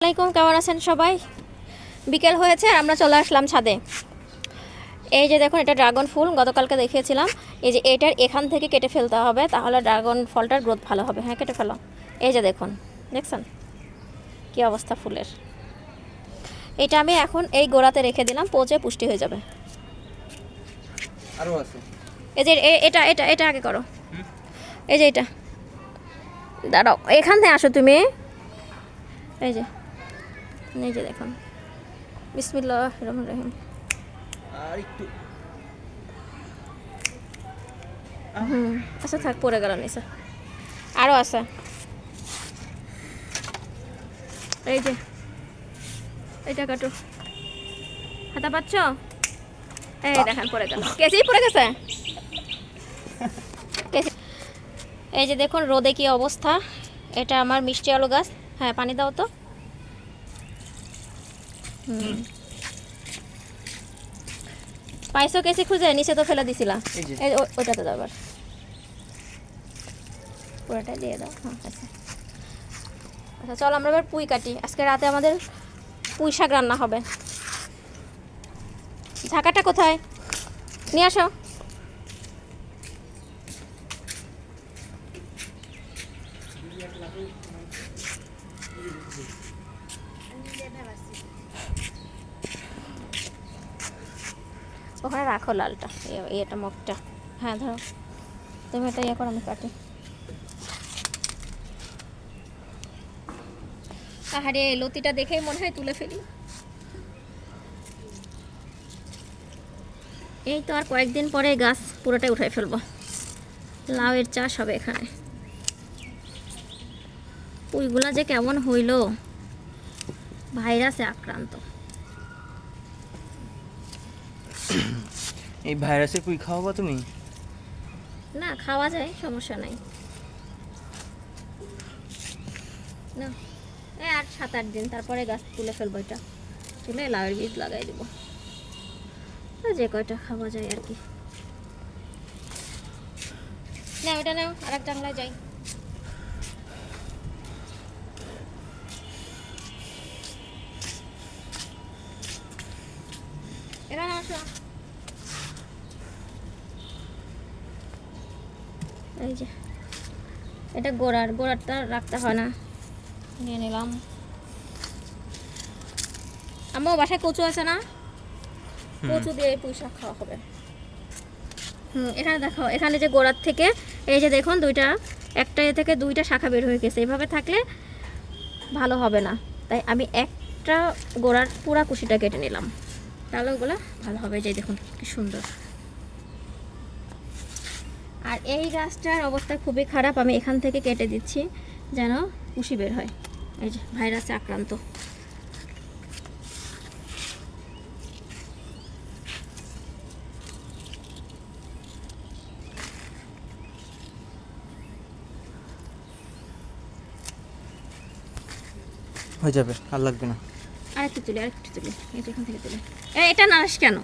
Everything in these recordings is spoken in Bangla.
আসসালামাইকুম, কেমন আছেন সবাই? বিকেল হয়েছে আর আমরা চলে আসলাম ছাদে। এই যে দেখুন, এটা ড্রাগন ফুল, গতকালকে দেখিয়েছিলাম। এই যে এটার এখান থেকে কেটে ফেলতে হবে, তাহলে ড্রাগন ফলটার গ্রোথ ভালো হবে। হ্যাঁ, কেটে ফেলো। এই যে দেখুন, দেখছেন কী অবস্থা ফুলের। এটা আমি এখন এই গোড়াতে রেখে দিলাম, পচে পুষ্টি হয়ে যাবে। আরো আছে। এই যে এটা এটা এটা আগে করো। এই যে এটা দাঁড়াও, এখান থেকে আসো তুমি। এই যে দেখুন, বিসমিল্লাহির রহমানির রহিম। আর একটু আচ্ছা থাক, পড়ে গেল নিচে। আরও আছে। এই যে এইটা কাটো, হাতা পাচ্ছ? এই দেখেন পড়ে গেল, কেসেই পড়ে গেছে কেসি। এই যে দেখুন রোদে কি অবস্থা। এটা আমার মিষ্টি আলু গাছ। হ্যাঁ, পানি দাও তো। পাইছো কেসি খুঁজে? নিচে তো ফেলে দিছিলা। এই ওইটাতে দাও, এবার পুরোটা দিয়ে দাও। হ্যাঁ, আচ্ছা আচ্ছা, চল আমরা এবার পুঁই কাটি। আজকে রাতে আমাদের পুঁই শাক রান্না হবে। ঝাঁকাটা কোথায়? নিয়ে আসো। ওখানে রাখো লালটা, এটা মুখটা। হ্যাঁ ধরো, তুমি এটা ইয়ে করো, আমি কাটি। আরে লতিটা দেখেই মনে হয় তুলে ফেলি। এই তো আর কয়েকদিন পরে গাছ পুরোটাই উঠাই ফেলবো। লাউয়ের চাষ হবে এখানে। পুঁইগুলা যে কেমন হইল, ভাইরাসে আক্রান্ত। এই ভাইরাসে পুই খাওয়াবা তুমি? না, খাওয়া যায়, সমস্যা নাই। না, এই আর 7-8 দিন তারপরে গাছ তুলে ফেলবো। এটা তুলে লাউয়ের বীজ লাগাই দেবো, যে কয়টা খাওয়া যায় আর কি। না ওটা নাও, আর এক জানলায় যাই। এখানে আসো। এই যে এটা গোড়ারটা রাখতে হয় না, নিয়ে নিলাম। আমার বাসায় কচু আছে না, কচু দিয়ে পুঁই শাক খাওয়া হবে। এখানে দেখো, এখানে যে গোড়ার থেকে এই যে দেখুন একটা এ থেকে 2টা শাখা বের হয়ে গেছে। এভাবে থাকলে ভালো হবে না, তাই আমি একটা গোড়ার পুরা কুশিটা কেটে নিলাম, তাহলে ওগুলো ভালো হবে। যে দেখুন কি সুন্দর। আর এই গাছটার অবস্থা খুবই খারাপ, আমি এখান থেকে কেটে দিচ্ছি যেন কুশি বের হয়। এই যে ভাইরাসে আক্রান্ত। হয়ে যাবে, আর লাগবে না। আরেকটু তুলি, এটা এখান থেকে তুলি। এটা নারাস কেন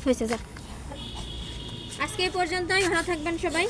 হয়েছে? যা, আজকে এই পর্যন্তই। ভালো থাকবেন সবাই।